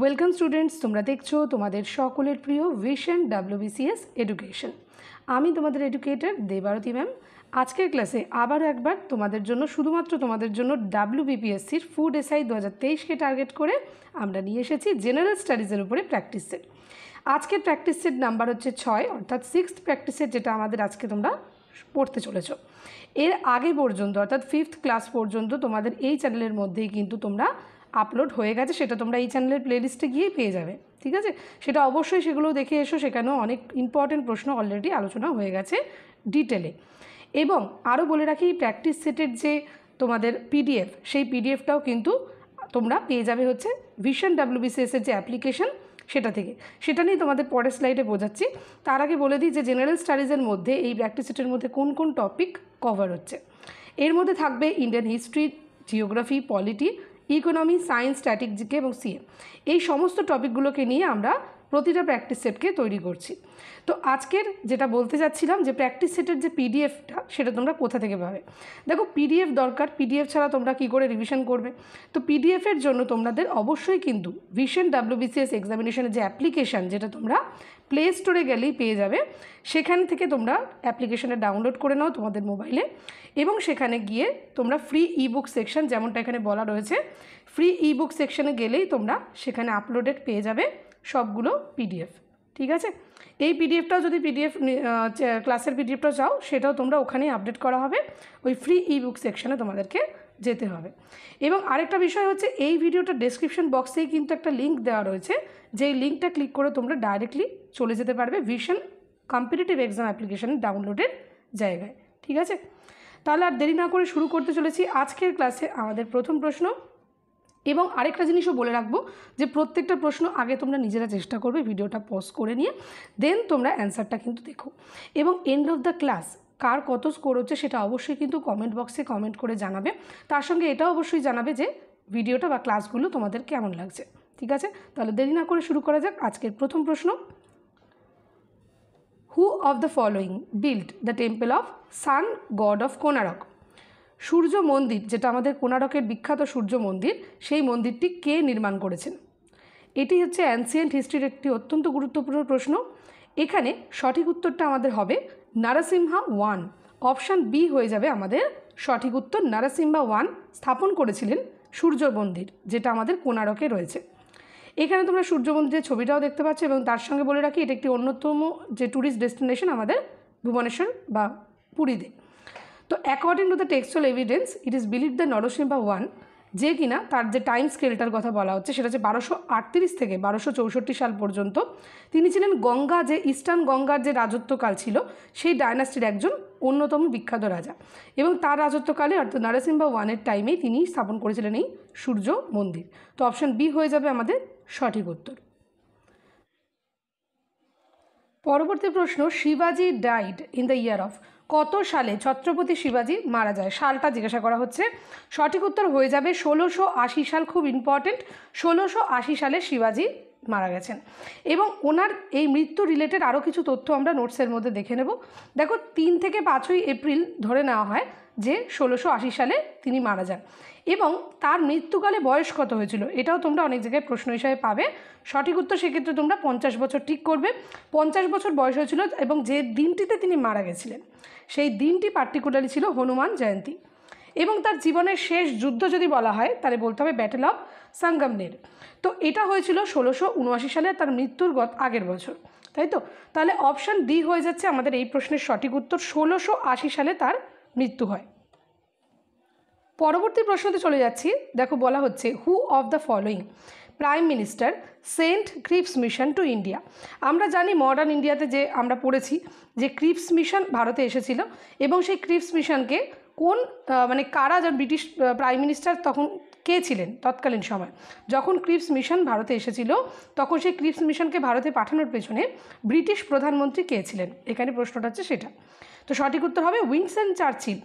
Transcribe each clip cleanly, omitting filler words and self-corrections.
Welcome students, তোমরা দেখছো তোমাদের সকলের প্রিয় ভিশন WBCS এডুকেশন। আমি তোমাদের এডুকেটর দেবারতী ম্যাম। আজকের ক্লাসে আবারও একবার তোমাদের জন্য, শুধুমাত্র তোমাদের জন্য WBPSCর ফুড এসআই 2023কে টার্গেট করে আমরা নিয়ে এসেছি জেনারেল স্টাডিজের উপরে প্র্যাকটিস সেট। আজকের প্র্যাকটিস সেট নাম্বার হচ্ছে 6, অর্থাৎ 6th প্র্যাকটিস সেট, যেটা আমাদের আজকে তোমরা পড়তে চলেছ। এর আগে পর্যন্ত অর্থাৎ 5th ক্লাস পর্যন্ত তোমাদের এই চ্যানেলের মধ্যেই কিন্তু তোমরা আপলোড হয়ে গেছে, সেটা তোমরা এই চ্যানেলের প্লেলিস্টে গিয়েই পেয়ে যাবে। ঠিক আছে, সেটা অবশ্যই সেগুলো দেখে এসো, সেখানেও অনেক ইম্পর্টেন্ট প্রশ্ন অলরেডি আলোচনা হয়ে গেছে ডিটেলে। এবং আরও বলে রাখি, প্র্যাকটিস সেটের যে তোমাদের PDF, সেই PDFটাও কিন্তু তোমরা পেয়ে যাবে হচ্ছে ভিশন WBCSের যে অ্যাপ্লিকেশন সেটা থেকে। সেটা নিয়ে তোমাদের পরের স্লাইডে বোঝাচ্ছি। তার আগে বলে দিই যে জেনারেল স্টাডিজের মধ্যে এই প্র্যাকটিস সেটের মধ্যে কোন কোন টপিক কভার হচ্ছে। এর মধ্যে থাকবে Indian history, geography, polity, economy, science, statistics এবং সিএ। এই সমস্ত টপিকগুলোকে নিয়ে আমরা প্রতিটা প্র্যাকটিস সেটকে তৈরি করছি। তো আজকের যেটা বলতে যাচ্ছিলাম যে প্র্যাকটিস সেটের যে PDFটা, সেটা তোমরা কোথা থেকে পাবে। দেখো, PDF দরকার, PDF ছাড়া তোমরা কী করে রিভিশন করবে। তো PDFের জন্য তোমাদের অবশ্যই কিন্তু ভিশন WBCS এক্সামিনেশনের যে অ্যাপ্লিকেশান, যেটা তোমরা প্লে স্টোরে গেলেই পেয়ে যাবে, সেখান থেকে তোমরা অ্যাপ্লিকেশানে ডাউনলোড করে নাও তোমাদের মোবাইলে, এবং সেখানে গিয়ে তোমরা ফ্রি ইবুক সেকশন, যেমনটা এখানে বলা রয়েছে, ফ্রি ইবুক সেকশনে গেলেই তোমরা সেখানে আপলোডেড পেয়ে যাবে সবগুলো PDF। ঠিক আছে, এই PDFটাও যদি ক্লাসের PDFটাও চাও, সেটাও তোমরা ওখানেই আপডেট করা হবে, ওই ফ্রি ইবুক সেকশনে তোমাদেরকে যেতে হবে। এবং আরেকটা বিষয় হচ্ছে, এই ভিডিওটা ডেসক্রিপশন বক্সেই কিন্তু একটা লিঙ্ক দেওয়া রয়েছে, যেই লিঙ্কটা ক্লিক করে তোমরা ডাইরেক্টলি চলে যেতে পারবে ভিশন কম্পিটিটিভ এক্সাম অ্যাপ্লিকেশনের ডাউনলোডের জায়গায়। ঠিক আছে, তাহলে আর দেরি না করে শুরু করতে চলেছি আজকের ক্লাসে আমাদের প্রথম প্রশ্ন। এবং আরেকটা জিনিসও বলে রাখবো যে প্রত্যেকটা প্রশ্ন আগে তোমরা নিজেরা চেষ্টা করবে ভিডিওটা পজ করে নিয়ে, দেন তোমরা অ্যান্সারটা কিন্তু দেখো। এবং এন্ড অফ দ্য ক্লাস কার কত স্কোর হচ্ছে সেটা অবশ্যই কিন্তু কমেন্ট বক্সে কমেন্ট করে জানাবে। তার সঙ্গে এটাও অবশ্যই জানাবে যে ভিডিওটা বা ক্লাসগুলো তোমাদের কেমন লাগছে। ঠিক আছে, তাহলে দেরি না করে শুরু করা যাক আজকের প্রথম প্রশ্ন। Who of the following build the temple of sun god of Konark? সূর্য মন্দির, যেটা আমাদের কোনারকের বিখ্যাত সূর্য মন্দির, সেই মন্দিরটি কে নির্মাণ করেছেন? এটি হচ্ছে অ্যানসিয়েন্ট হিস্ট্রির একটি অত্যন্ত গুরুত্বপূর্ণ প্রশ্ন। এখানে সঠিক উত্তরটা আমাদের হবে নারসিমহা 1। অপশান বি হয়ে যাবে আমাদের সঠিক উত্তর। নারসিমহা 1 স্থাপন করেছিলেন সূর্য মন্দির, যেটা আমাদের কোনারকে রয়েছে। এখানে তোমরা সূর্য মন্দিরের ছবিটাও দেখতে পাচ্ছ, এবং তার সঙ্গে বলে রাখি, এটা একটি অন্যতম যে ট্যুরিস্ট ডেস্টিনেশন আমাদের ভুবনেশ্বর বা পুরীতে। তো according to the textual evidence, it is believe the Narasimha 1, যে কিনা তার যে টাইম স্কেলটার কথা বলা হচ্ছে সেটা হচ্ছে 1238 থেকে 1264 সাল পর্যন্ত। তিনি ছিলেন গঙ্গা, যে ইস্টার্ন গঙ্গার যে রাজত্বকাল ছিল, সেই ডায়নাস্টির একজন অন্যতম বিখ্যাত রাজা, এবং তার রাজত্বকালে অর্থাৎ নরসিংহা 1-এর টাইমেই তিনি স্থাপন করেছিলেন এই সূর্য মন্দির। তো অপশান বি হয়ে যাবে আমাদের সঠিক উত্তর। পরবর্তী প্রশ্ন, শিবাজি died in the year of? কত সালে ছত্রপতি শিবাজি মারা যায়? সালটা জিজ্ঞাসা করা হচ্ছে। সঠিক উত্তর হয়ে যাবে 1680 সাল। খুব ইম্পর্টেন্ট, 1680 সালে শিবাজি মারা গেছেন। এবং ওনার এই মৃত্যু রিলেটেড আরও কিছু তথ্য আমরা নোটসের মধ্যে দেখে নেব। দেখো, 3 থেকে 5ই এপ্রিল ধরে নেওয়া হয় যে 1680 সালে তিনি মারা যান। এবং তার মৃত্যুকালে বয়স কত হয়েছিল, এটাও তোমরা অনেক জায়গায় প্রশ্ন হিসাবে পাবে। সঠিক উত্তর সেক্ষেত্রে তোমরা 50 বছর ঠিক করবে। 50 বছর বয়স হয়েছিল, এবং যে দিনটিতে তিনি মারা গেছিলেন সেই দিনটি পার্টিকুলারলি ছিল হনুমান জয়ন্তী। এবং তার জীবনের শেষ যুদ্ধ যদি বলা হয়, তাহলে বলতে হবে ব্যাটেল অফ সাঙ্গামনের। তো এটা হয়েছিল 1679 সালে, তার মৃত্যুর আগের বছর, তাই তো? তাহলে অপশান ডি হয়ে যাচ্ছে আমাদের এই প্রশ্নের সঠিক উত্তর। 1680 সালে তার মৃত্যু হয়। পরবর্তী প্রশ্নতে চলে যাচ্ছি। দেখো, বলা হচ্ছে who of the following prime minister sent Cripps mission to India? আমরা জানি মডার্ন ইন্ডিয়াতে যে আমরা পড়েছি যে ক্রিপস মিশন ভারতে এসেছিল, এবং সেই ক্রিপস মিশনকে কোন কারা, যে ব্রিটিশ প্রাইম মিনিস্টার তখন কে ছিলেন তৎকালীন সময় যখন ক্রিপস মিশন ভারতে এসেছিল, তখন সেই ক্রিপস মিশনকে ভারতে পাঠানোর পেছনে ব্রিটিশ প্রধানমন্ত্রী কে ছিলেন? এখানে প্রশ্নটা হচ্ছে সেটা। তো সঠিক উত্তর হবে উইনস্টন চার্চিল।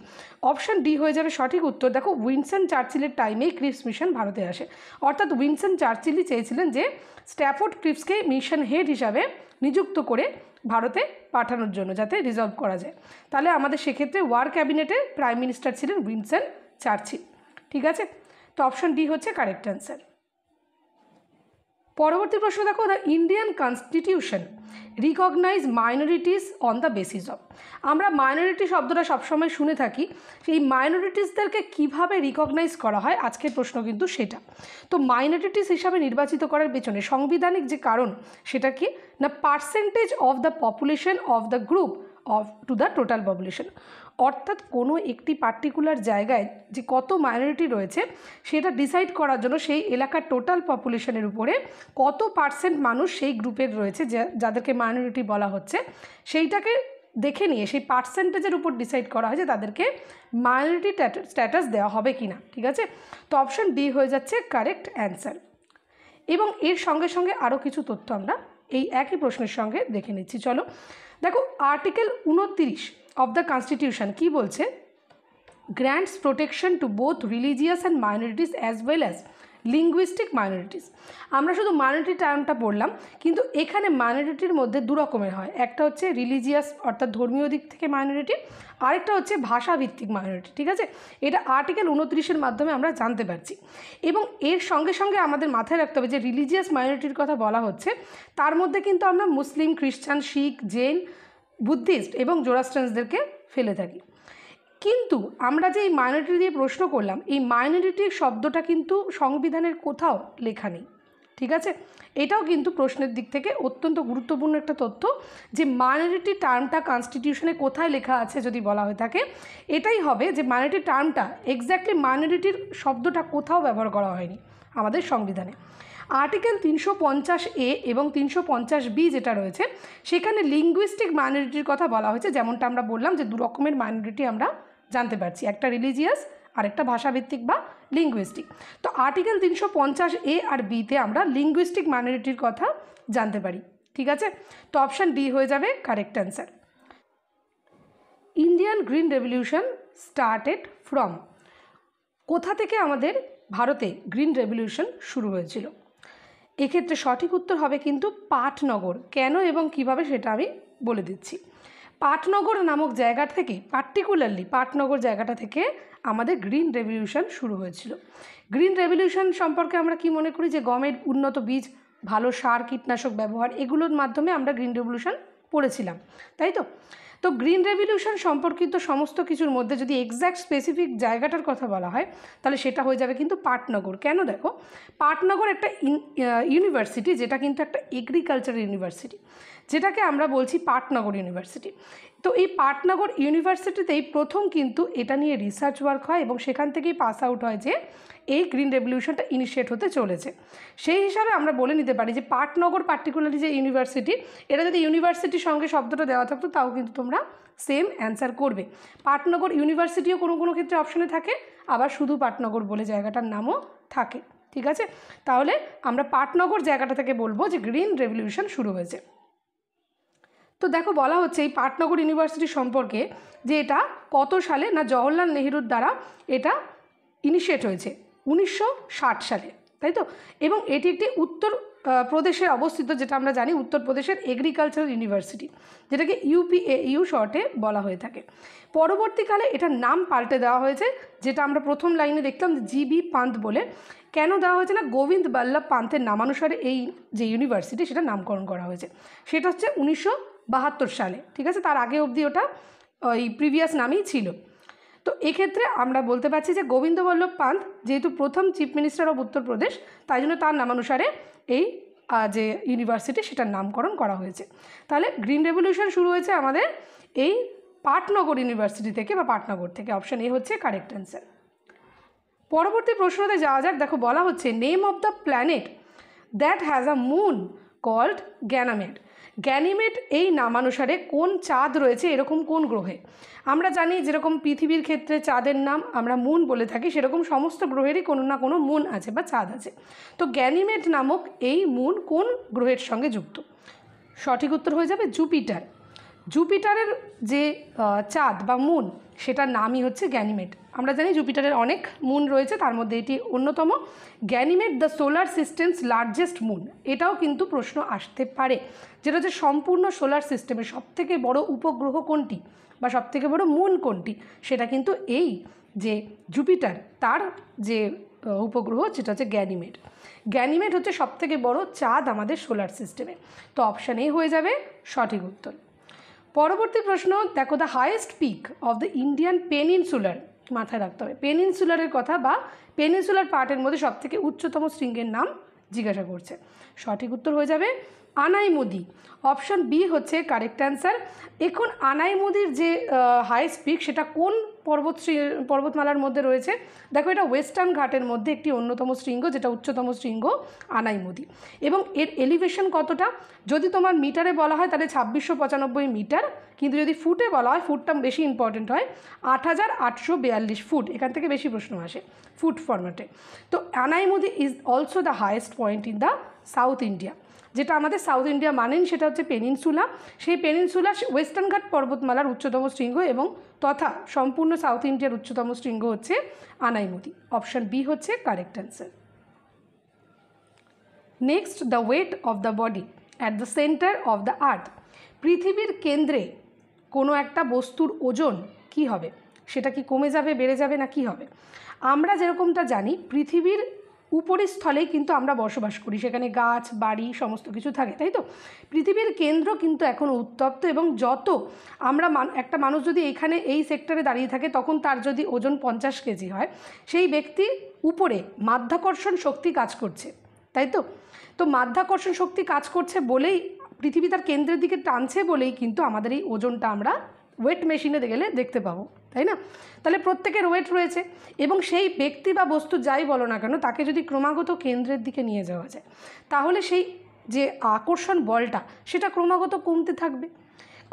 অপশান ডি হয়ে যাবে সঠিক উত্তর। দেখো, উইনস্টন চার্চিলের টাইমেই ক্রিপস মিশন ভারতে আসে, অর্থাৎ উইনস্টন চার্চিলই চেয়েছিলেন যে স্ট্যাফোর্ড ক্রিপসকে মিশন হেড হিসাবে নিযুক্ত করে ভারতে পাঠানোর জন্য, যাতে রিজলভ করা যায়। তাহলে আমাদের সেক্ষেত্রে ওয়ার ক্যাবিনেটে প্রাইম মিনিস্টার ছিলেন উইনস্টন চার্চিল। ঠিক আছে, তো অপশান ডি হচ্ছে কারেক্ট অ্যান্সার। পরবর্তী প্রশ্ন দেখো, the Indian constitution recognise minorities on the basis of. আমরা মাইনরিটি শব্দটা সবসময় শুনে থাকি, সেই মাইনরিটিসদেরকে কীভাবে রিকগনাইজ করা হয়, আজকের প্রশ্ন কিন্তু সেটা। তো মাইনরিটিস হিসাবে নির্বাচিত করার পেছনে সাংবিধানিক যে কারণ সেটা কি না, percentage of the population of the group of to the total population. অর্থাৎ কোনো একটি পার্টিকুলার জায়গায় যে কত মাইনরিটি রয়েছে সেটা ডিসাইড করার জন্য সেই এলাকার টোটাল পপুলেশনের উপরে কত পার্সেন্ট মানুষ সেই গ্রুপের রয়েছে যাদেরকে মাইনরিটি বলা হচ্ছে, সেইটাকে দেখে নিয়ে সেই পার্সেন্টেজের উপর ডিসাইড করা হয় যে তাদেরকে মাইনরিটি স্ট্যাটাস দেওয়া হবে কি না। ঠিক আছে, তো অপশন ডি হয়ে যাচ্ছে কারেক্ট অ্যান্সার। এবং এর সঙ্গে সঙ্গে আরও কিছু তথ্য আমরা এই একই প্রশ্নের সঙ্গে দেখে নিচ্ছি। চলো দেখো, আর্টিকেল 29 অফ দ্য কনস্টিটিউশন কি বলছে, grants protection to both religious and minorities as well as linguistic minorities. আমরা শুধু মাইনরিটি টার্মটা পড়লাম, কিন্তু এখানে মাইনরিটির মধ্যে দু রকমের হয়, একটা হচ্ছে রিলিজিয়াস অর্থাৎ ধর্মীয় দিক থেকে মাইনরিটি, আরেকটা হচ্ছে ভাষাভিত্তিক মাইনরিটি। ঠিক আছে, এটা আর্টিকেল 29-এর মাধ্যমে আমরা জানতে পারছি। এবং এর সঙ্গে সঙ্গে আমাদের মাথায় রাখতে হবে যে রিলিজিয়াস মাইনরিটির কথা বলা হচ্ছে, তার মধ্যে কিন্তু আমরা মুসলিম, খ্রিস্টান, শিখ, জৈন, বুদ্ধিস্ট এবং জোরাস্ট্রিয়ানদেরকে ফেলে থাকি। কিন্তু আমরা যে এই মাইনরিটি দিয়ে প্রশ্ন করলাম, এই মাইনরিটির শব্দটা কিন্তু সংবিধানের কোথাও লেখা নেই। ঠিক আছে, এটাও কিন্তু প্রশ্নের দিক থেকে অত্যন্ত গুরুত্বপূর্ণ একটা তথ্য যে মাইনরিটি টার্মটা কনস্টিটিউশনে কোথায় লেখা আছে যদি বলা হয়ে থাকে, এটাই হবে যে মাইনরিটি টার্মটা এক্স্যাক্টলি মাইনরিটির শব্দটা কোথাও ব্যবহার করা হয়নি আমাদের সংবিধানে। আর্টিকেল 350A এবং 350B যেটা রয়েছে, সেখানে লিঙ্গুইস্টিক মাইনরিটির কথা বলা হয়েছে। যেমনটা আমরা বললাম যে দু রকমের মাইনরিটি আমরা জানতে পারছি, একটা রিলিজিয়াস আর একটা ভাষাভিত্তিক বা লিঙ্গুইস্টিক। তো আর্টিকেল 350A আর বিতে আমরা লিঙ্গুইস্টিক মাইনরিটির কথা জানতে পারি। ঠিক আছে, তো অপশান ডি হয়ে যাবে correct answer. Indian green revolution started from, কোথা থেকে আমাদের ভারতে গ্রিন রেভলিউশন শুরু হয়েছিল? এক্ষেত্রে সঠিক উত্তর হবে কিন্তু পাটনগর। কেন এবং কিভাবে সেটা আমি বলে দিচ্ছি। পাটনগর নামক জায়গা থেকে, পার্টিকুলারলি পাটনগর জায়গাটা থেকে আমাদের গ্রিন রেভলিউশন শুরু হয়েছিল। গ্রিন রেভলিউশন সম্পর্কে আমরা কি মনে করি যে গমের উন্নত বীজ, ভালো সার, কীটনাশক ব্যবহার, এগুলোর মাধ্যমে আমরা গ্রিন রেভলিউশন পড়েছিলাম, তাই তো? তো গ্রিন রেভলিউশন সম্পর্কিত সমস্ত কিছুর মধ্যে যদি এক্স্যাক্ট স্পেসিফিক জায়গাটার কথা বলা হয়, তাহলে সেটা হয়ে যাবে কিন্তু পাটনগর। কেন? দেখো, পাটনগর একটা ইউনিভার্সিটি, যেটা কিন্তু একটা এগ্রিকালচার ইউনিভার্সিটি, যেটাকে আমরা বলছি পাটনগর ইউনিভার্সিটি। তো এই পাটনগর ইউনিভার্সিটিতেই প্রথম কিন্তু এটা নিয়ে রিসার্চ ওয়ার্ক হয় এবং সেখান থেকেই পাস আউট হয় যে এই গ্রিন রেভলিউশনটা ইনিশিয়েট হতে চলেছে। সেই হিসাবে আমরা বলে নিতে পারি যে পাটনগর পার্টিকুলারলি যে ইউনিভার্সিটি, এটা যদি ইউনিভার্সিটির সঙ্গে শব্দটা দেওয়া থাকতো তাও কিন্তু তোমরা সেম অ্যান্সার করবে। পাটনগর ইউনিভার্সিটিও কোনো কোনো ক্ষেত্রে অপশনে থাকে, আবার শুধু পাটনগর বলে জায়গাটার নামও থাকে। ঠিক আছে, তাহলে আমরা পাটনগর জায়গাটা থেকে বলবো যে গ্রিন রেভলিউশন শুরু হয়েছে। তো দেখো, বলা হচ্ছে এই পাটনগর ইউনিভার্সিটি সম্পর্কে যে এটা কত সালে না জওহরলাল নেহরুর দ্বারা এটা ইনিশিয়েট হয়েছে 1960 সালে, তাই তো? এবং এটি একটি উত্তর প্রদেশে অবস্থিত, যেটা আমরা জানি উত্তরপ্রদেশের এগ্রিকালচারাল ইউনিভার্সিটি, যেটাকে UPAU শর্টে বলা হয়ে থাকে। পরবর্তীকালে এটার নাম পাল্টে দেওয়া হয়েছে, যেটা আমরা প্রথম লাইনে দেখলাম GB পান্থ বলে। কেন দেওয়া হয়েছে না, গোবিন্দ বল্লভ পান্থের নামানুসারে এই যে ইউনিভার্সিটি সেটা নামকরণ করা হয়েছে। সেটা হচ্ছে 1972 সালে। ঠিক আছে, তার আগে অবধি ওটা ওই প্রিভিয়াস নামেই ছিল। তো এক্ষেত্রে আমরা বলতে পারছি যে গোবিন্দ বল্লভ পান্থ যেহেতু প্রথম চিফ মিনিস্টার অফ উত্তরপ্রদেশ, তাই জন্য তার নামানুসারে এই যে ইউনিভার্সিটি সেটার নামকরণ করা হয়েছে। তাহলে গ্রিন রেভলিউশন শুরু হয়েছে আমাদের এই পাটনগর ইউনিভার্সিটি থেকে বা পাটনগর থেকে। অপশন এ হচ্ছে কারেক্ট অ্যান্সার। পরবর্তী প্রশ্নতে যাওয়া যাক। দেখো, বলা হচ্ছে name of the planet that has a moon called Ganymede. Ganymede এই নামানুসারে কোন চাঁদ রয়েছে এরকম কোন গ্রহে? আমরা জানি যেরকম পৃথিবীর ক্ষেত্রে চাঁদের নাম আমরা মুন বলে থাকি, সেরকম সমস্ত গ্রহেরই কোনো না কোনো মুন আছে বা চাঁদ আছে। তো গ্যানিমেড নামক এই মুন কোন গ্রহের সঙ্গে যুক্ত? সঠিক উত্তর হয়ে যাবে জুপিটার। জুপিটারের যে চাঁদ বা মুন সেটার নামই হচ্ছে গ্যানিমেড। আমরা জানি জুপিটারের অনেক মুন রয়েছে, তার মধ্যে এটি অন্যতম। Ganymede the solar systems largest moon, এটাও কিন্তু প্রশ্ন আসতে পারে, যেটা হচ্ছে সম্পূর্ণ সোলার সিস্টেমের সবথেকে বড় উপগ্রহ কোনটি বা সবথেকে বড় মুন কোনটি, সেটা কিন্তু এই যে জুপিটার, তার যে উপগ্রহ, যেটা হচ্ছে গ্যানিমেড। গ্যানিমেড হচ্ছে সবথেকে বড় চাঁদ আমাদের সোলার সিস্টেমে। তো অপশান এ হয়ে যাবে সঠিক উত্তর। পরবর্তী প্রশ্ন দেখো, the highest peak of the Indian peninsular, মাথায় রাখতে হবে পেনিনসুলারের কথা, বা পেনিনসুলার পার্টের মধ্যে সবথেকে উচ্চতম শৃঙ্গের নাম জিজ্ঞাসা করছে। সঠিক উত্তর হয়ে যাবে আনাইমুদি। অপশন বি হচ্ছে কারেক্ট অ্যান্সার। এখন আনাইমুদির যে হাইয়েস্ট পিক সেটা কোন পর্বতমালার মধ্যে রয়েছে? দেখো, এটা ওয়েস্টার্ন ঘাটের মধ্যে একটি অন্যতম শৃঙ্গ, যেটা উচ্চতম শৃঙ্গ আনাইমুদি। এবং এর এলিভেশন কতটা? যদি তোমার মিটারে বলা হয় তাহলে 2695 মিটার, কিন্তু যদি ফুটে বলা হয়, ফুটটা বেশি ইম্পর্টেন্ট হয়, 8842 ফুট। এখান থেকে বেশি প্রশ্ন আসে ফুট ফরম্যাটে। তো Anamudi is also the highest point in the south India. যেটা আমাদের সাউথ ইন্ডিয়া মানেন সেটা হচ্ছে পেনিনসুলা। সেই পেনিনসুলা ওয়েস্টার্ন ঘাট পর্বতমালার উচ্চতম শৃঙ্গ, এবং তথা সম্পূর্ণ সাউথ ইন্ডিয়ার উচ্চতম শৃঙ্গ হচ্ছে আনাইমুদি। অপশান বি হচ্ছে correct answer. Next, the weight of the body at the centre of the earth. পৃথিবীর কেন্দ্রে কোনো একটা বস্তুর ওজন কি হবে? সেটা কি কমে যাবে, বেড়ে যাবে, না কি হবে? আমরা যেরকমটা জানি, পৃথিবীর উপরিস্থলেই কিন্তু আমরা বসবাস করি, সেখানে গাছ, বাড়ি সমস্ত কিছু থাকে, তাই তো? পৃথিবীর কেন্দ্র কিন্তু এখন উত্তপ্ত, এবং যত আমরা একটা মানুষ যদি এখানে এই সেক্টরে দাঁড়িয়ে থাকে, তখন তার যদি ওজন 50 কেজি হয়, সেই ব্যক্তি উপরে মাধ্যাকর্ষণ শক্তি কাজ করছে, তাই তো? তো মাধ্যাকর্ষণ শক্তি কাজ করছে বলেই, পৃথিবী তার কেন্দ্রের দিকে টানছে বলেই কিন্তু আমাদের এই ওজনটা আমরা ওয়েট মেশিনে গেলে দেখতে পাবো, তাই না? তাহলে প্রত্যেকের ওয়েট রয়েছে, এবং সেই ব্যক্তি বা বস্তু যাই বলো না কেন, তাকে যদি ক্রমাগত কেন্দ্রের দিকে নিয়ে যাওয়া যায়, তাহলে সেই যে আকর্ষণ বলটা সেটা ক্রমাগত কমতে থাকবে।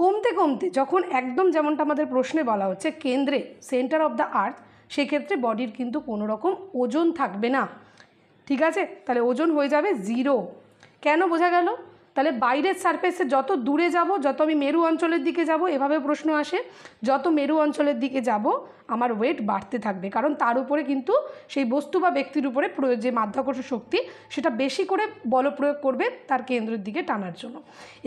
কমতে কমতে যখন একদম যেমনটা আমাদের প্রশ্নে বলা হচ্ছে কেন্দ্রে, সেন্টার অফ দ্য আর্থ, সেক্ষেত্রে বডির কিন্তু কোনো রকম ওজন থাকবে না, ঠিক আছে? তাহলে ওজন হয়ে যাবে 0। কেন বোঝা গেল? তাহলে বাইরের সারফেসে যত দূরে যাব, যত আমি মেরু অঞ্চলের দিকে যাব, এভাবে প্রশ্ন আসে, যত মেরু অঞ্চলের দিকে যাব আমার ওয়েট বাড়তে থাকবে, কারণ তার উপরে কিন্তু সেই বস্তু বা ব্যক্তির উপরে যে মাধ্যাকর্ষণ শক্তি, সেটা বেশি করে বল প্রয়োগ করবে তার কেন্দ্রের দিকে টানার জন্য।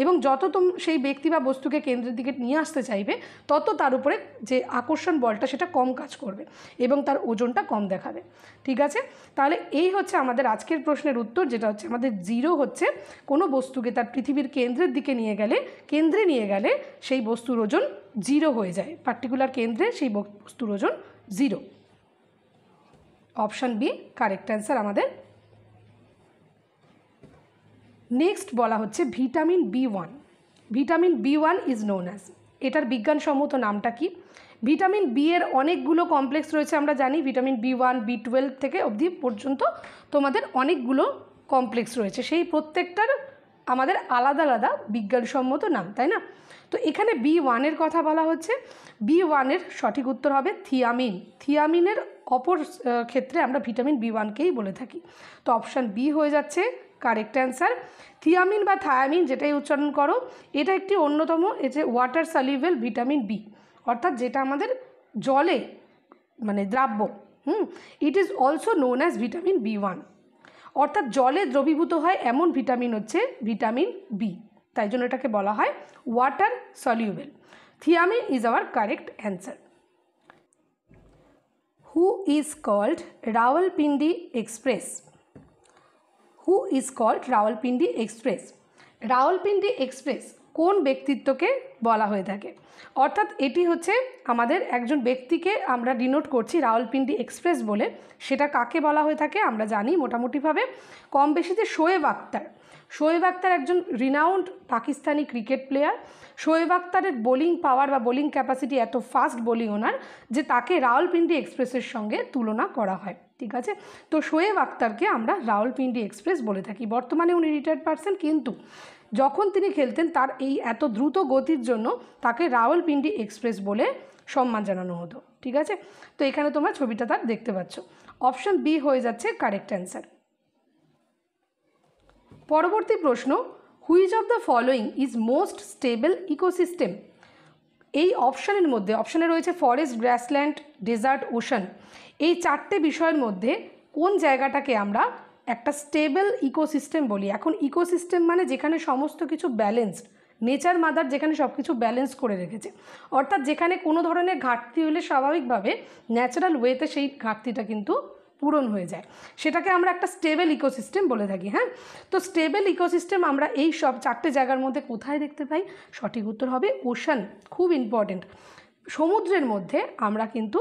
এবং যত সেই ব্যক্তি বা বস্তুকে কেন্দ্রের দিকে নিয়ে আসতে চাইবে, তত তার উপরে যে আকর্ষণ বলটা সেটা কম কাজ করবে, এবং তার ওজনটা কম দেখাবে, ঠিক আছে? তাহলে এই হচ্ছে আমাদের আজকের প্রশ্নের উত্তর, যেটা হচ্ছে আমাদের 0 হচ্ছে কোনো বস্তুকে তার পৃথিবীর কেন্দ্রের দিকে নিয়ে গেলে সেই বস্তুর ওজন 0 হয়ে যায়, পার্টিকুলার কেন্দ্রে সেই বস্তুর ওজন 0। অপশান বি কারেক্ট অ্যান্সার আমাদের। নেক্সট বলা হচ্ছে vitamin B1। Vitamin B1 is known as, এটার বিজ্ঞানসম্মত নামটা কি? ভিটামিন বি এর অনেকগুলো কমপ্লেক্স রয়েছে, আমরা জানি ভিটামিন B1, B12 থেকে অবধি পর্যন্ত তোমাদের অনেকগুলো কমপ্লেক্স রয়েছে, সেই প্রত্যেকটার আমাদের আলাদা আলাদা বিজ্ঞানসম্মত নাম, তাই না? তো এখানে B1 এর কথা বলা হচ্ছে। B1 এর সঠিক উত্তর হবে থিয়ামিন। থিয়ামিনের অপর ক্ষেত্রে আমরা ভিটামিন B1কেই বলে থাকি। তো অপশান বি হয়ে যাচ্ছে কারেক্ট অ্যান্সার। থিয়ামিন বা থায়ামিন যেটাই উচ্চারণ করো, এটা একটি অন্যতম ওয়াটার সলিউবল ভিটামিন বি, অর্থাৎ যেটা আমাদের জলে মানে দ্রাব্য। It is also known as vitamin B1, অর্থাৎ জলে দ্রবীভূত হয় এমন ভিটামিন হচ্ছে ভিটামিন বি, তাই জন্য এটাকে বলা হয় water soluble. Thiamine is our correct answer. Who is called Rawalpindi express? Who is called Rawalpindi express? Rawalpindi express কোন ব্যক্তিত্বকে বলা হয়ে থাকে? অর্থাৎ এটি হচ্ছে আমাদের একজন ব্যক্তিকে আমরা ডিনোট করছি রাওয়ালপিন্ডি এক্সপ্রেস বলে, সেটা কাকে বলা হয়ে থাকে আমরা জানি মোটামুটিভাবে, কম বেশিতে শোয়েব আক্তার। শোয়েব আক্তার একজন renowned Pakistani cricket player. Shoaib আক্তারের বোলিং পাওয়ার বা বোলিং ক্যাপাসিটি এত ফাস্ট বোলিং ওনার, যে তাকে রাওয়ালপিন্ডি এক্সপ্রেসের সঙ্গে তুলনা করা হয়, ঠিক আছে? তো শোয়েব আক্তারকে আমরা রাওয়ালপিন্ডি এক্সপ্রেস বলে থাকি। বর্তমানে উনি রিটায়ার্ড পারসন, কিন্তু যখন তিনি খেলতেন তার এই এত দ্রুত গতির জন্য তাকে রাওয়ালপিন্ডি এক্সপ্রেস বলে সম্মান জানানো হতো, ঠিক আছে? তো এখানে তোমরা ছবিটা তার দেখতে পাচ্ছ। অপশন বি হয়ে যাচ্ছে কারেক্ট অ্যান্সার। পরবর্তী প্রশ্ন, which of the following is most stable ecosystem? এই অপশানের মধ্যে, অপশানে রয়েছে ফরেস্ট, গ্রাসল্যান্ড, ডেজার্ট, ওশান। এই 4টে বিষয়ের মধ্যে কোন জায়গাটাকে আমরা একটা স্টেবল ইকোসিস্টেম বলি? এখন ইকোসিস্টেম মানে যেখানে সমস্ত কিছু ব্যালেন্সড, নেচার মাদার যেখানে সব কিছু ব্যালেন্স করে রেখেছে, অর্থাৎ যেখানে কোনো ধরনের ঘাটতি হলে স্বাভাবিকভাবে ন্যাচারাল ওয়েতে সেই ঘাটতিটা কিন্তু পূরণ হয়ে যায়, সেটাকে আমরা একটা স্টেবল ইকোসিস্টেম বলে থাকি। হ্যাঁ, তো স্টেবল ইকোসিস্টেম আমরা এই সব 4টে জায়গার মধ্যে কোথায় দেখতে পাই? সঠিক উত্তর হবে ওশান। খুব ইম্পর্টেন্ট, সমুদ্রের মধ্যে আমরা কিন্তু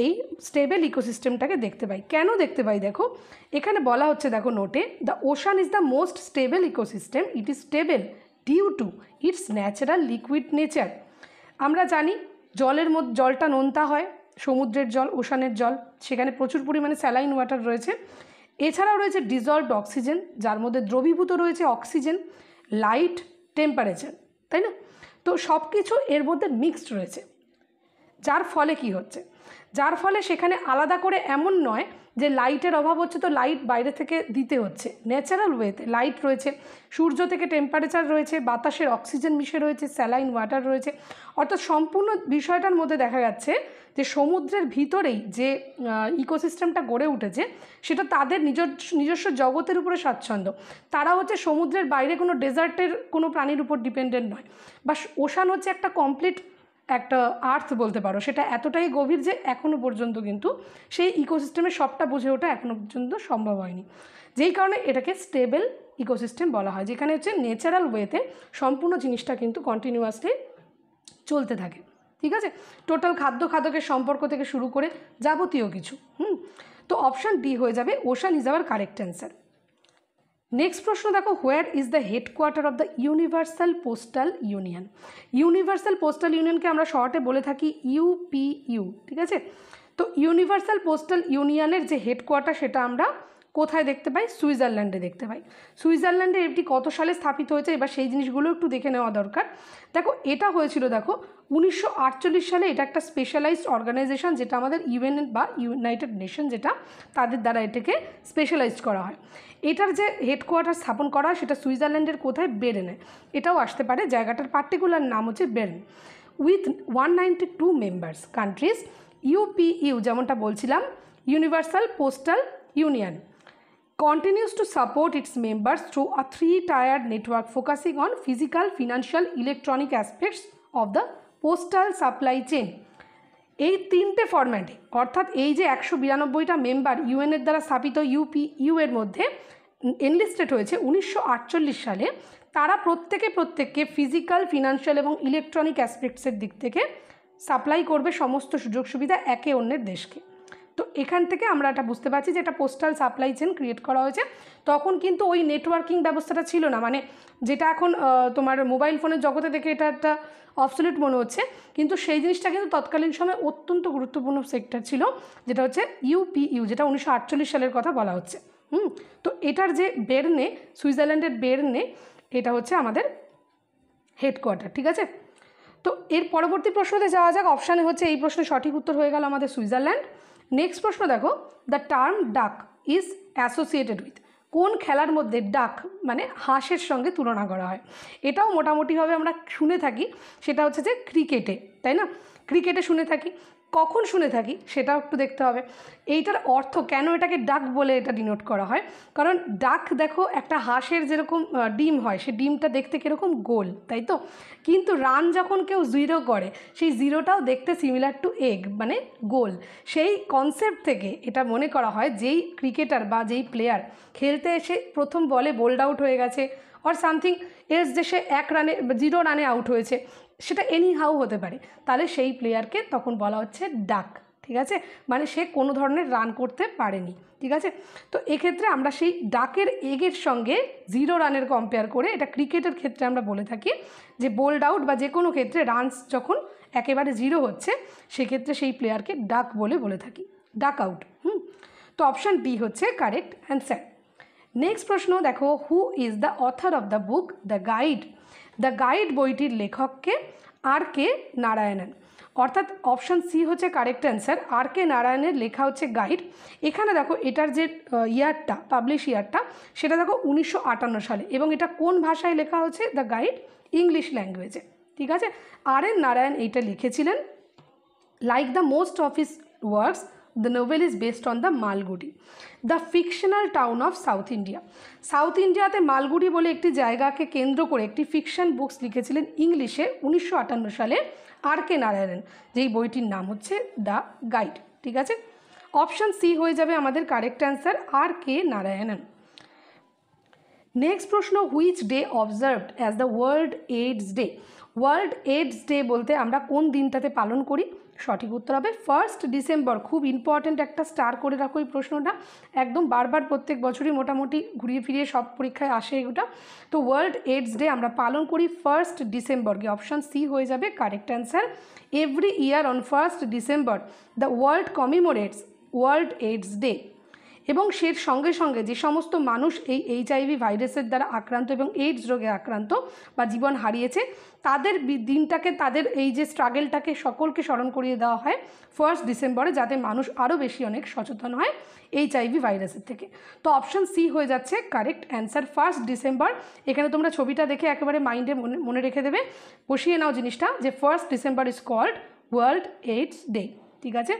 এই স্টেবল ইকোসিস্টেমটাকে দেখতে পাই। কেন দেখতে পাই দেখো, এখানে বলা হচ্ছে দেখো নোটে, the ocean is the most stable ecosystem, it is stable due to its natural liquid nature. আমরা জানি জলের মধ্যে জলটা নোনতা হয়, সমুদ্রের জল, ওশানের জল, সেখানে প্রচুর পরিমাণে স্যালাইন ওয়াটার রয়েছে। এছাড়াও রয়েছে ডিজলভড অক্সিজেন, যার মধ্যে দ্রবীভূত রয়েছে অক্সিজেন, লাইট, টেম্পারেচার, তাই না? তো সব কিছু এর মধ্যে মিক্সড রয়েছে, যার ফলে কি হচ্ছে, যার ফলে সেখানে আলাদা করে এমন নয় যে লাইটের অভাব হচ্ছে তো লাইট বাইরে থেকে দিতে হচ্ছে, ন্যাচারাল ওয়েতে লাইট রয়েছে, সূর্য থেকে টেম্পারেচার রয়েছে, বাতাসের অক্সিজেন মিশে রয়েছে, স্যালাইন ওয়াটার রয়েছে। অর্থাৎ সম্পূর্ণ বিষয়টার মধ্যে দেখা যাচ্ছে যে সমুদ্রের ভিতরেই যে ইকোসিস্টেমটা গড়ে উঠেছে সেটা তাদের নিজস্ব জগতের উপরে স্বাচ্ছন্দ্য। তারা হচ্ছে সমুদ্রের বাইরে কোনো ডেজার্টের কোনো প্রাণীর উপর ডিপেন্ডেন্ট নয়, বা ওশান হচ্ছে একটা কমপ্লিট একটা আর্থ বলতে পারো, সেটা এতটাই গভীর যে এখনও পর্যন্ত কিন্তু সেই ইকোসিস্টেমের সবটা বুঝে ওঠা এখনও পর্যন্ত সম্ভব হয়নি। যেই কারণে এটাকে স্টেবল ইকোসিস্টেম বলা হয়, যেখানে হচ্ছে ন্যাচারাল ওয়েতে সম্পূর্ণ জিনিসটা কিন্তু কন্টিনিউয়াসলি চলতে থাকে। ঠিক আছে, টোটাল খাদ্যের সম্পর্ক থেকে শুরু করে যাবতীয় কিছু। তো অপশান ডি হয়ে যাবে, ocean is our correct answer. Next প্রশ্ন দেখো, where is the headquarter of the universal postal union? Universal postal ইউনিয়নকে আমরা শর্টে বলে থাকি ইউপিইউ। ঠিক আছে, তো ইউনিভার্সাল পোস্টাল ইউনিয়নের যে হেডকোয়ার্টার সেটা আমরা কোথায় দেখতে পাই? সুইজারল্যান্ডে দেখতে পাই। সুইজারল্যান্ডে এটি কত সালে স্থাপিত হয়েছে এবার সেই জিনিসগুলো একটু দেখে নেওয়া দরকার। দেখো এটা হয়েছিল, দেখো 1948 সালে। এটা একটা স্পেশালাইজড অর্গানাইজেশন, যেটা আমাদের ইউএন বা ইউনাইটেড নেশন, যেটা তাদের দ্বারা এটাকে স্পেশালাইজড করা হয়। এটার যে হেডকোয়ার্টার স্থাপন করা হয় সেটা সুইজারল্যান্ডের কোথায়? বেরেনে। এটাও আসতে পারে, জায়গাটার পার্টিকুলার নাম হচ্ছে বেরেন। উইথ 192 মেম্বার্স কান্ট্রিজ, ইউপিইউ যেমনটা বলছিলাম, universal postal union continues to support its members through a 3-tiered network focusing on physical, financial, electronic aspects of the postal supply chain. এই 3টে ফরম্যাটে, অর্থাৎ এই যে 192টা মেম্বার ইউএনের দ্বারা স্থাপিত ইউপিইউ এর মধ্যে এনলিস্টেড হয়েছে 1948 সালে, তারা প্রত্যেককে ফিজিক্যাল, ফিনান্সিয়াল এবং ইলেকট্রনিক অ্যাসপেক্টসের দিক থেকে সাপ্লাই করবে সমস্ত সুযোগ সুবিধা একে অন্যের দেশকে। তো এখান থেকে আমরা এটা বুঝতে পারছি যে এটা পোস্টাল সাপ্লাই চেন ক্রিয়েট করা হয়েছে। তখন কিন্তু ওই নেটওয়ার্কিং ব্যবস্থাটা ছিল না, মানে যেটা এখন তোমার মোবাইল ফোনের জগতে দেখে এটা একটা অবসলিউট মনে হচ্ছে, কিন্তু সেই জিনিসটা কিন্তু তৎকালীন সময় অত্যন্ত গুরুত্বপূর্ণ সেক্টর ছিল, যেটা হচ্ছে ইউপিইউ, যেটা 1948 সালের কথা বলা হচ্ছে। তো এটার যে বের্নে, সুইজারল্যান্ডের বের্নে, এটা হচ্ছে আমাদের হেডকোয়ার্টার। ঠিক আছে, তো এর পরবর্তী প্রশ্নতে যাওয়া যাক। অপশানে হচ্ছে এই প্রশ্নের সঠিক উত্তর হয়ে গেল আমাদের সুইজারল্যান্ড। নেক্সট প্রশ্ন দেখো, দ্য টার্ম ডাক ইজ অ্যাসোসিয়েটেড উইথ, কোন খেলার মধ্যে ডাক মানে হাঁসের সঙ্গে তুলনা করা হয়? এটাও মোটামুটিভাবে আমরা শুনে থাকি, সেটা হচ্ছে যে ক্রিকেটে, তাই না? ক্রিকেটে শুনে থাকি, কখন শুনে থাকি সেটাও একটু দেখতে হবে। এইটার অর্থ কেন এটাকে ডাক বলে এটা ডিনোট করা হয়, কারণ ডাক দেখো একটা হাঁসের যেরকম ডিম হয়, সেই ডিমটা দেখতে কীরকম গোল, তাই তো? কিন্তু রান যখন কেউ জিরো করে, সেই জিরোটাও দেখতে সিমিলার টু এগ, মানে গোল। সেই কনসেপ্ট থেকে এটা মনে করা হয় যেই ক্রিকেটার বা যেই প্লেয়ার খেলতে এসে প্রথম বলে বোল্ড আউট হয়ে গেছে অর সামথিং এলস, যে সে 0 রানে আউট হয়েছে, সেটা এনি হাউ হতে পারে, তাহলে সেই প্লেয়ারকে তখন বলা হচ্ছে ডাক। ঠিক আছে, মানে সে কোনো ধরনের রান করতে পারেনি। ঠিক আছে, তো এক্ষেত্রে আমরা সেই ডাকের এগের সঙ্গে 0 রানের কম্পেয়ার করে এটা ক্রিকেটের ক্ষেত্রে আমরা বলে থাকি যে বোল্ড আউট বা যে কোনো ক্ষেত্রে রানস যখন একেবারে 0 হচ্ছে, সেক্ষেত্রে সেই প্লেয়ারকে ডাক বলে থাকি, ডাক আউট। তো অপশান ডি হচ্ছে কারেক্ট অ্যান্সার। নেক্সট প্রশ্ন দেখো, who is the author of the book the guide? The guide বইটির লেখককে আর.কে. নারায়ণন, অর্থাৎ অপশান সি হচ্ছে কারেক্ট অ্যান্সার। আর.কে. নারায়ণের লেখা হচ্ছে গাইড। এখানে দেখো এটার যে ইয়ারটা, পাবলিশ ইয়ারটা, সেটা দেখো 1958 সালে, এবং এটা কোন ভাষায় লেখা হচ্ছে? দ্য গাইড, ইংলিশ ল্যাঙ্গুয়েজে। ঠিক আছে, আর.এন. নারায়ণ এইটা লিখেছিলেন। Like the most of his works, the novel is based on the Malgudi, the fictional town of South India. South ইন্ডিয়াতে মালগুড়ি বলে একটি জায়গাকে কেন্দ্র করে একটি ফিকশন বুকস লিখেছিলেন ইংলিশে 1958 সালে আর.কে. নারায়ণন, যেই বইটির নাম হচ্ছে দ্য গাইড। ঠিক আছে, অপশান সি হয়ে যাবে আমাদের কারেক্ট অ্যান্সার, আর কে নারায়ণন। নেক্সট প্রশ্ন, which day observed as the world AIDS day. World AIDS day বলতে আমরা কোন দিনটাতে পালন করি? সঠিক উত্তর হবে 1 ডিসেম্বর। খুব ইম্পর্ট্যান্ট একটা স্টার করে রাখো এই প্রশ্নটা, একদম বারবার প্রত্যেক বছরই মোটামুটি ঘুরিয়ে ফিরিয়ে সব পরীক্ষায় আসে এটা। তো ওয়ার্ল্ড এইডস ডে আমরা পালন করি 1 ডিসেম্বরকে, অপশান সি হয়ে যাবে correct answer. Every year on 1 December the world commemorates world AIDS day. এবং সের সঙ্গে সঙ্গে যে সমস্ত মানুষ এই HIV ভাইরাসের দ্বারা আক্রান্ত এবং এইডস রোগে আক্রান্ত বা জীবন হারিয়েছে, তাদের দিনটাকে, তাদের এই যে স্ট্রাগেলটাকে সকলকে স্মরণ করিয়ে দেওয়া হয় 1 ডিসেম্বরে, যাতে মানুষ আরও বেশি অনেক সচেতন হয় HIV ভাইরাসের থেকে। তো অপশান সি হয়ে যাচ্ছে কারেক্ট অ্যান্সার 1 ডিসেম্বর। এখানে তোমরা ছবিটা দেখে একেবারে মাইন্ডে মনে রেখে দেবে, বসিয়ে নাও জিনিসটা, যে 1 December is called world AIDS day. ঠিক আছে,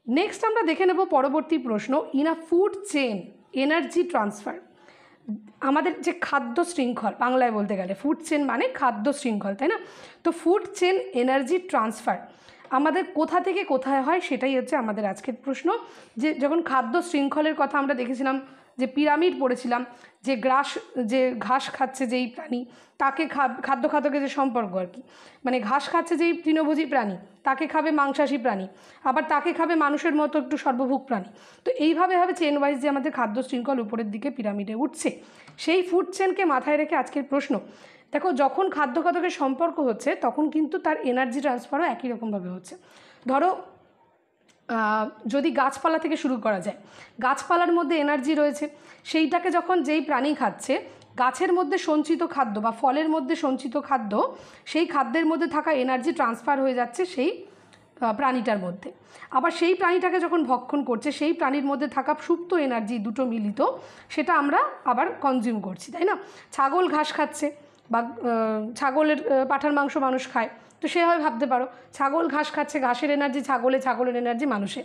নেক্সট আমরা দেখে নেব পরবর্তী প্রশ্ন, in a food chain energy transfer. আমাদের যে খাদ্য শৃঙ্খল, বাংলায় বলতে গেলে ফুড চেন মানে খাদ্য শৃঙ্খল, তাই না? তো ফুড চেন এনার্জি ট্রান্সফার আমাদের কোথা থেকে কোথায় হয়, সেটাই হচ্ছে আমাদের আজকের প্রশ্ন। যে যখন খাদ্য শৃঙ্খলের কথা আমরা দেখেছিলাম, যে পিরামিড পড়েছিলাম, যে ঘাস খাচ্ছে যেই প্রাণী তাকে খাদ্য খাদকের যে সম্পর্ক আর কি, মানে ঘাস খাচ্ছে যেই তৃণভোজী প্রাণী তাকে খাবে মাংসাশী প্রাণী, আবার তাকে খাবে মানুষের মতো একটু সর্বভুক প্রাণী। তো এইভাবে চেন ওয়াইজ যে আমাদের খাদ্য শৃঙ্খল উপরের দিকে পিরামিডে উঠছে, সেই ফুড চেনকে মাথায় রেখে আজকের প্রশ্ন। দেখো, যখন খাদ্য খাদকের সম্পর্ক হচ্ছে তখন কিন্তু তার এনার্জি ট্রান্সফারও একই রকমভাবে হচ্ছে। ধরো যদি গাছপালা থেকে শুরু করা যায়, গাছপালার মধ্যে এনার্জি রয়েছে, সেইটাকে যখন যেই প্রাণী খাচ্ছে, গাছের মধ্যে সঞ্চিত খাদ্য বা ফলের মধ্যে সঞ্চিত খাদ্য, সেই খাদ্যের মধ্যে থাকা এনার্জি ট্রান্সফার হয়ে যাচ্ছে সেই প্রাণীটার মধ্যে। আবার সেই প্রাণীটাকে যখন ভক্ষণ করছে, সেই প্রাণীর মধ্যে থাকা সুপ্ত এনার্জি দুটো মিলিত, সেটা আমরা আবার কনজিউম করছি, তাই না? ছাগল ঘাস খাচ্ছে বা ছাগলের পাঁঠার মাংস মানুষ খায়, তো সেভাবে ভাবতে পারো, ছাগল ঘাস খাচ্ছে, ঘাসের এনার্জি ছাগলে, ছাগলের এনার্জি মানুষে।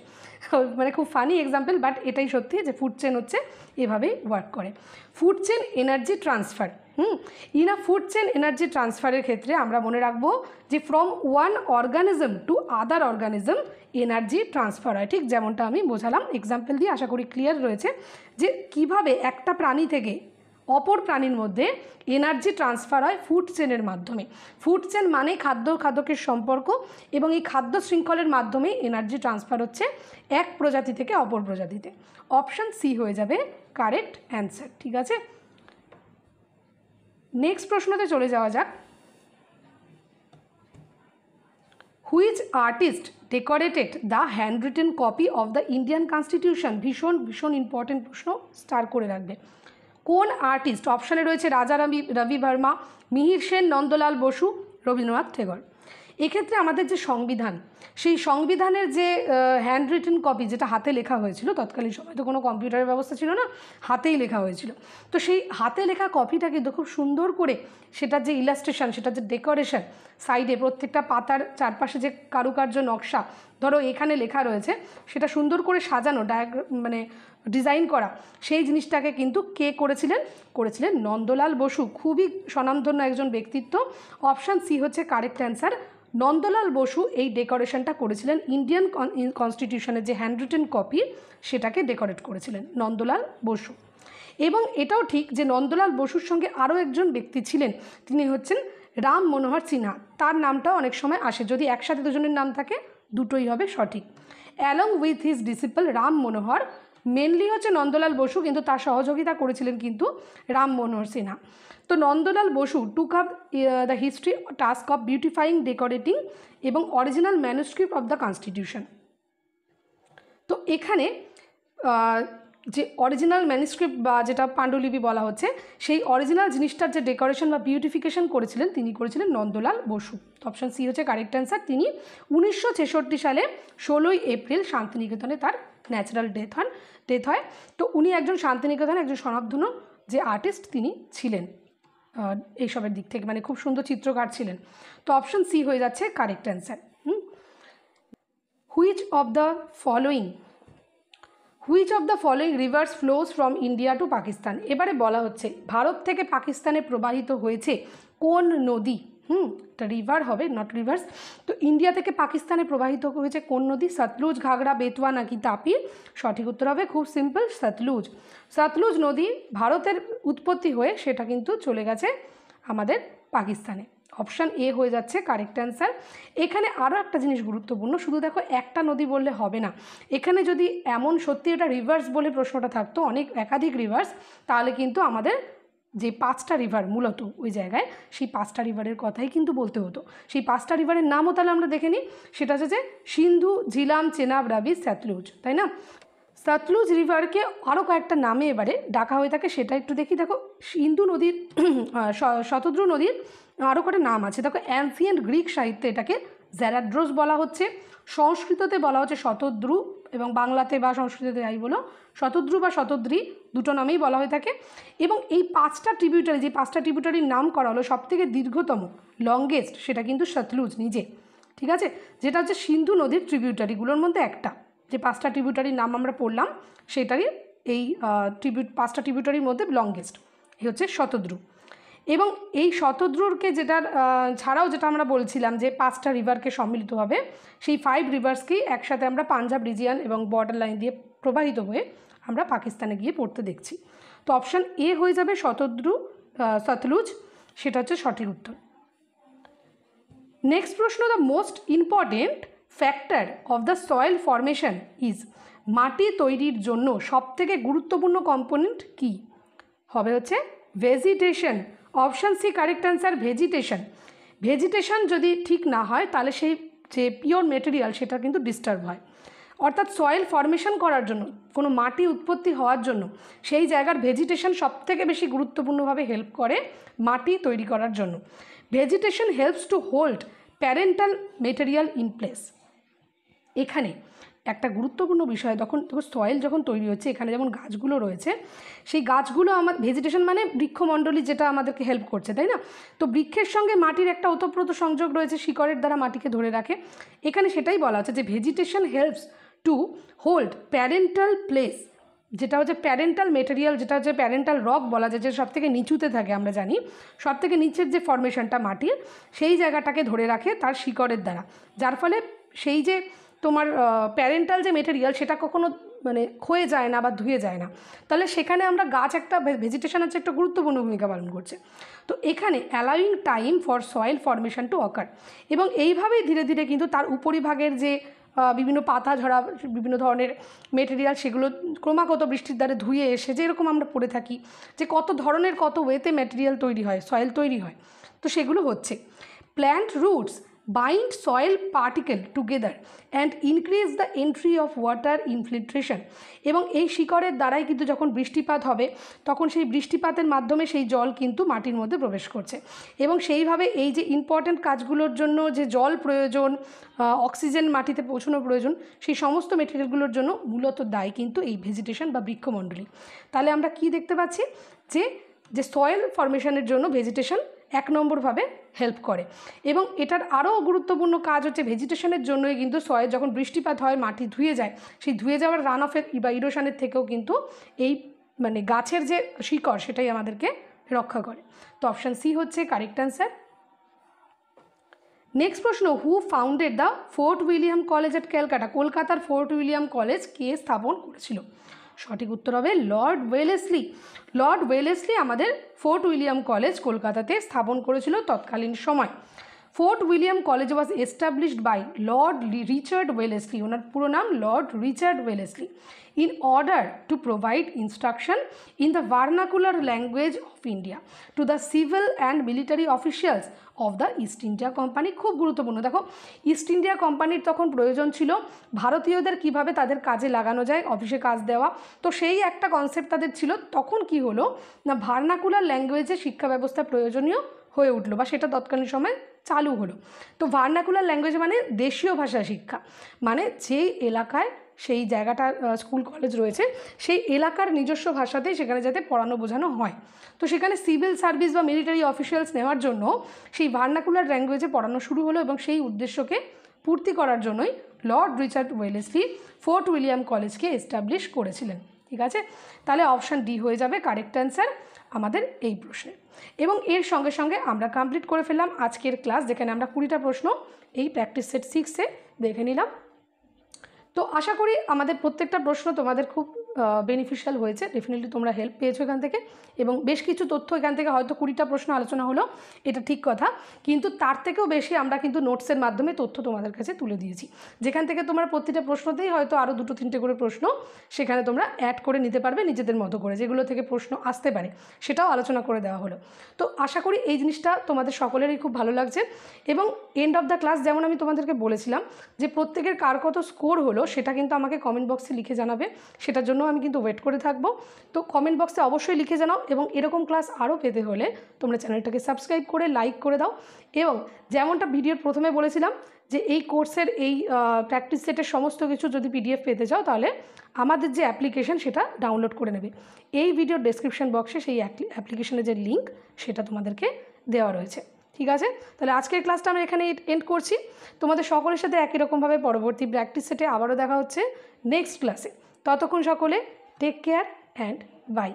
মানে খুব ফানি এক্সাম্পল, বাট এটাই সত্যি যে ফুড চেন হচ্ছে এভাবেই ওয়ার্ক করে। Food chain energy transfer, in a food chain energy ট্রান্সফারের ক্ষেত্রে আমরা মনে রাখবো যে from one organism to other organism energy transfer হয়। ঠিক যেমনটা আমি বোঝালাম এক্সাম্পল দিয়ে, আশা করি ক্লিয়ার রয়েছে যে কিভাবে একটা প্রাণী থেকে অপর প্রাণীর মধ্যে এনার্জি ট্রান্সফার হয় ফুড চেনের মাধ্যমে। ফুড চেন মানে খাদ্য খাদকের সম্পর্ক, এবং এই খাদ্য শৃঙ্খলের মাধ্যমে এনার্জি ট্রান্সফার হচ্ছে এক প্রজাতি থেকে অপর প্রজাতিতে। অপশান সি হয়ে যাবে কারেক্ট অ্যান্সার। ঠিক আছে, নেক্সট প্রশ্নতে চলে যাওয়া যাক। Which artist decorated the hand written copy of the Indian constitution. ভীষণ ভীষণ ইম্পর্টেন্ট প্রশ্ন, স্টার করে রাখবে। কোন আর্টিস্ট? অপশানে রয়েছে রাজা রবি বর্মা, মিহির সেন, নন্দলাল বসু, রবীন্দ্রনাথ ঠাকুর। এক্ষেত্রে আমাদের যে সংবিধান, সেই সংবিধানের যে হ্যান্ড রিটেন কপি, যেটা হাতে লেখা হয়েছিল, তৎকালীন সময় তো কোনো কম্পিউটারের ব্যবস্থা ছিল না, হাতেই লেখা হয়েছিল। তো সেই হাতে লেখা কপিটা কিন্তু খুব সুন্দর করে সেটার যে ইলাস্ট্রেশন, সেটার যে ডেকোরেশন, সাইডে প্রত্যেকটা পাতার চারপাশে যে কারুকার্য নকশা, ধরো এখানে লেখা রয়েছে, সেটা সুন্দর করে সাজানো, মানে ডিজাইন করা, সেই জিনিসটাকে কিন্তু কে করেছিলেন নন্দলাল বসু। খুবই স্বনামধন্য একজন ব্যক্তিত্ব। অপশান সি হচ্ছে কারেক্ট অ্যান্সার। নন্দলাল বসু এই ডেকোরেশনটা করেছিলেন, ইন্ডিয়ান কনস্টিটিউশনের যে হ্যান্ড রিটেন কপি সেটাকে ডেকোরেট করেছিলেন নন্দলাল বসু। এবং এটাও ঠিক যে নন্দলাল বসুর সঙ্গে আরও একজন ব্যক্তি ছিলেন, তিনি হচ্ছেন রাম মনোহর সিনহা। তার নামটাও অনেক সময় আসে, যদি একসাথে দুজনের নাম থাকে দুটোই হবে সঠিক। Along with his disciple Ram Manohar, mainly হচ্ছে নন্দলাল বসু, কিন্তু তার সহযোগিতা করেছিলেন কিন্তু রাম মনোহর সিনহা। তো Nandalal Bose took up the history task of beautifying, decorating এবং original manuscript of the constitution. তো এখানে যে অরিজিনাল ম্যানুস্ক্রিপ্ট বা যেটা পাণ্ডুলিপি বলা হচ্ছে, সেই অরিজিনাল জিনিসটার যে ডেকোরেশন বা বিউটিফিকেশন করেছিলেন, তিনি করেছিলেন নন্দলাল বসু। অপশান সি হচ্ছে কারেক্ট অ্যান্সার। তিনি 1966 সালে 16ই এপ্রিল শান্তিনিকেতনে তার ন্যাচারাল ডেথ হয়। তো উনি একজন শান্তিনিকেতনে একজন স্বনামধন্য যে আর্টিস্ট তিনি ছিলেন এইসবের দিক থেকে, মানে খুব সুন্দর চিত্রকার ছিলেন। তো অপশান সি হয়ে যাচ্ছে correct answer. Which of the following rivers flows from India to Pakistan. এবারে বলা হচ্ছে ভারত থেকে পাকিস্তানে প্রবাহিত হয়েছে কোন নদী। এটা রিভার হবে, নট রিভার্স। তো ইন্ডিয়া থেকে পাকিস্তানে প্রবাহিত হয়েছে কোন নদী? সতলুজ, ঘাগড়া, বেতওয়া নাকি তাপি? সঠিক উত্তর হবে খুব সিম্পল, সতলুজ। সতলুজ নদী ভারতের উৎপত্তি হয়ে সেটা কিন্তু চলে গেছে আমাদের পাকিস্তানে। অপশান এ হয়ে যাচ্ছে কারেক্ট অ্যান্সার। এখানে আরও একটা জিনিস গুরুত্বপূর্ণ, শুধু দেখো একটা নদী বললে হবে না, এখানে যদি এমন সত্যি এটা রিভার্স বলে প্রশ্নটা থাকতো, অনেক একাধিক রিভার্স, তাহলে কিন্তু আমাদের যে 5টা রিভার মূলত ওই জায়গায়, সেই 5টা রিভারের কথাই কিন্তু বলতে হতো। সেই 5টা রিভারের নামও তাহলে আমরা দেখে নিই। সেটা হচ্ছে যে সিন্ধু, ঝিলাম, চেনাব, রাবি, সতলুজ, তাই না? সতলুজ রিভারকে আরও কয়েকটা নামে এবারে ডাকা হয়ে থাকে, সেটা একটু দেখি। দেখো সিন্ধু নদীর শতদ্রু নদীর আরও কটা নাম আছে। দেখো অ্যানসিয়েন্ট গ্রিক সাহিত্যে এটাকে জ্যারাড্রোস বলা হচ্ছে, সংস্কৃততে বলা হচ্ছে শতদ্রু, এবং বাংলাতে বা সংস্কৃততে যাই বলো শতদ্রু বা শতদ্রী দুটো নামেই বলা হয়ে থাকে। এবং এই 5টা ট্রিবিউটারি, যে 5টা ট্রিবিউটারির নাম করা হলো, সবথেকে দীর্ঘতম লংগেস্ট সেটা কিন্তু সতলুজ নিজে, ঠিক আছে, যেটা হচ্ছে সিন্ধু নদীর ট্রিবিউটারিগুলোর মধ্যে একটা। যে 5টা ট্রিবিউটারির নাম আমরা পড়লাম সেটারই এই 5টা ট্রিবিউটারির মধ্যে লংগেস্ট এই হচ্ছে শতদ্রু। এবং এই শতদ্রুরকে যেটার ছাড়াও যেটা আমরা বলছিলাম যে 5টা রিভারকে সম্মিলিতভাবে, সেই 5 রিভার্সকেই একসাথে আমরা পাঞ্জাব রিজিয়ান এবং বর্ডার লাইন দিয়ে প্রবাহিত হয়ে আমরা পাকিস্তানে গিয়ে পড়তে দেখছি। তো অপশান এ হয়ে যাবে শতদ্রু, সতলুজ, সেটা হচ্ছে সঠিক উত্তর। নেক্সট প্রশ্ন, the most important factor of the soil formation is, মাটি তৈরির জন্য সবথেকে গুরুত্বপূর্ণ কম্পোনেন্ট কি? হবে হচ্ছে vegetation. Option C correct answer, vegetation. Vegetation যদি ঠিক না হয় তাহলে সেই যে পিওর মেটেরিয়াল সেটা কিন্তু ডিস্টার্ব হয়। অর্থাৎ সয়েল ফরমেশন করার জন্য, কোনো মাটি উৎপত্তি হওয়ার জন্য সেই জায়গার ভেজিটেশন সবথেকে বেশি গুরুত্বপূর্ণভাবে হেল্প করে মাটি তৈরি করার জন্য। Vegetation helps to hold parental material in place. এখানে একটা গুরুত্বপূর্ণ বিষয়, তখন সয়েল যখন তৈরি হচ্ছে, এখানে যেমন গাছগুলো রয়েছে, সেই গাছগুলো আমার ভেজিটেশন মানে বৃক্ষমণ্ডলী, যেটা আমাদেরকে হেল্প করছে, তাই না? তো বৃক্ষের সঙ্গে মাটির একটা ওতপ্রোত সংযোগ রয়েছে, শিকড়ের দ্বারা মাটিকে ধরে রাখে। এখানে সেটাই বলা হচ্ছে যে vegetation helps to hold parental place, যেটা হচ্ছে প্যারেন্টাল মেটেরিয়াল, যেটা হচ্ছে প্যারেন্টাল রক বলা যায়, যে সব থেকে নিচুতে থাকে, আমরা জানি সব থেকে নিচের যে ফরমেশনটা মাটির, সেই জায়গাটাকে ধরে রাখে তার শিকড়ের দ্বারা, যার ফলে সেই যে তোমার প্যারেন্টাল যে মেটেরিয়াল সেটা কখনো মানে ক্ষয়ে যায় না বা ধুয়ে যায় না। তাহলে সেখানে আমরা গাছ একটা ভেজিটেশন হচ্ছে একটা গুরুত্বপূর্ণ ভূমিকা পালন করছে। তো এখানে allowing time for soil formation two অকার, এবং এইভাবেই ধীরে ধীরে কিন্তু তার উপরিভাগের যে বিভিন্ন পাতা ঝরা বিভিন্ন ধরনের মেটেরিয়াল, সেগুলো ক্রমাগত বৃষ্টির দ্বারা ধুয়ে এসে, যেরকম আমরা পড়ে থাকি যে কত ধরনের কত ওয়েতে ম্যাটেরিয়াল তৈরি হয়, সয়েল তৈরি হয়, তো সেগুলো হচ্ছে plant roots bind soil particle together and increase the entry of water infiltration, এবং এই শিকড়ের দ্বারাই কিন্তু যখন বৃষ্টিপাত হবে তখন সেই বৃষ্টিপাতের মাধ্যমে সেই জল কিন্তু মাটির মধ্যে প্রবেশ করছে, এবং সেইভাবে এই যে ইম্পর্ট্যান্ট কাজগুলোর জন্য যে জল প্রয়োজন, অক্সিজেন মাটিতে পৌঁছানো প্রয়োজন, সেই সমস্ত মেটেরিয়ালগুলোর জন্য মূলত দায়ী কিন্তু এই ভেজিটেশন বা বৃক্ষমণ্ডলী। তাহলে আমরা কি দেখতে পাচ্ছি যে সয়েল ফরমেশনের জন্য ভেজিটেশন 1 নম্বরভাবে হেল্প করে। এবং এটার আরও গুরুত্বপূর্ণ কাজ হচ্ছে ভেজিটেশনের জন্যই কিন্তু সয়েল যখন বৃষ্টিপাত হয় মাটি ধুয়ে যায়, সেই ধুয়ে যাওয়ার রান অফের বা ইরোশনের থেকেও কিন্তু এই মানে গাছের যে শিকড় সেটাই আমাদেরকে রক্ষা করে। তো অপশান সি হচ্ছে কারেক্ট অ্যান্সার। নেক্সট প্রশ্ন, who founded the Fort William college at Calcutta? কলকাতার ফোর্ট উইলিয়াম কলেজ কে স্থাপন করেছিল? সঠিক উত্তর হবে লর্ড ওয়েলেসলি। লর্ড ওয়েলেসলি আমাদের ফোর্ট উইলিয়াম কলেজ কলকাতাতে স্থাপন করেছিল তৎকালীন সময়। Fort William college was established by Lord Richard Wellesley, ওনার পুরো নাম Lord Richard Wellesley, in order to provide instruction in the vernacular language of India to the civil and military officials of the East India Company। খুব গুরুত্বপূর্ণ, দেখো east India কোম্পানির তখন প্রয়োজন ছিল ভারতীয়দের কিভাবে তাদের কাজে লাগানো যায়, অফিসে কাজ দেওয়া, তো সেই একটা কনসেপ্ট তাদের ছিল। তখন কি হলো না, ভার্নাকুলার ল্যাঙ্গুয়েজে শিক্ষা ব্যবস্থা প্রয়োজনীয় হয়ে উঠলো, বা সেটা তৎকালীন সময় চালু হলো। তো ভার্নাকুলার ল্যাঙ্গুয়েজ মানে দেশীয় ভাষা শিক্ষা, মানে যেই এলাকায় সেই জায়গাটা স্কুল কলেজ রয়েছে সেই এলাকার নিজস্ব ভাষাতেই সেখানে যাতে পড়ানো বোঝানো হয়। তো সেখানে সিভিল সার্ভিস বা মিলিটারি অফিসিয়ালস নেওয়ার জন্য সেই ভার্নাকুলার ল্যাঙ্গুয়েজে পড়ানো শুরু হলো, এবং সেই উদ্দেশ্যকে পূর্তি করার জন্যই Lord Richard Wellesley fort William কলেজকে এস্টাবলিশ করেছিলেন। ঠিক আছে, তাহলে অপশান ডি হয়ে যাবে কারেক্ট অ্যান্সার আমাদের এই প্রশ্নে। এবং এর সঙ্গে সঙ্গে আমরা কমপ্লিট করে ফেললাম আজকের ক্লাস, যেখানে আমরা 20টা প্রশ্ন এই প্র্যাকটিস সেট 6-এ দেখে নিলাম। তো আশা করি আমাদের প্রত্যেকটা প্রশ্ন তোমাদের খুব বেনিফিশিয়াল হয়েছে, ডেফিনেটলি তোমরা হেল্প পেয়েছো এখান থেকে, এবং বেশ কিছু তথ্য এখান থেকে হয়তো 20টা প্রশ্ন আলোচনা হলো, এটা ঠিক কথা, কিন্তু তার থেকেও বেশি আমরা কিন্তু নোটসের মাধ্যমে তথ্য তোমাদের কাছে তুলে দিয়েছি, যেখান থেকে তোমরা প্রতিটা প্রশ্নতেই হয়তো আরও 2-3টে করে প্রশ্ন সেখানে তোমরা অ্যাড করে নিতে পারবে নিজেদের মতো করে, যেগুলো থেকে প্রশ্ন আসতে পারে সেটাও আলোচনা করে দেওয়া হলো। তো আশা করি এই জিনিসটা তোমাদের সকলেরই খুব ভালো লাগছে। এবং এন্ড অফ দ্য ক্লাস যেমন আমি তোমাদেরকে বলেছিলাম যে প্রত্যেকের কার কত স্কোর হলো সেটা কিন্তু আমাকে কমেন্ট বক্সে লিখে জানাবে, সেটার জন্য আমি কিন্তু ওয়েট করে থাকবো। তো কমেন্ট বক্সে অবশ্যই লিখে জানাও, এবং এরকম ক্লাস আরও পেতে হলে তোমরা চ্যানেলটাকে সাবস্ক্রাইব করে লাইক করে দাও। এবং যেমনটা ভিডিওর প্রথমে বলেছিলাম যে এই কোর্সের এই প্র্যাকটিস সেটের সমস্ত কিছু যদি পিডিএফ পেতে চাও তাহলে আমাদের যে অ্যাপ্লিকেশন সেটা ডাউনলোড করে নেবে। এই ভিডিওর ডেসক্রিপশন বক্সে সেই অ্যাপ্লিকেশনের যে লিঙ্ক সেটা তোমাদেরকে দেওয়া রয়েছে। ঠিক আছে, তাহলে আজকের ক্লাসটা আমরা এখানে এন্ড করছি। তোমাদের সকলের সাথে একই রকমভাবে পরবর্তী প্র্যাকটিস সেটে আবারও দেখা হচ্ছে নেক্সট ক্লাসে। ততক্ষণ সকলে টেক কেয়ার অ্যান্ড বাই।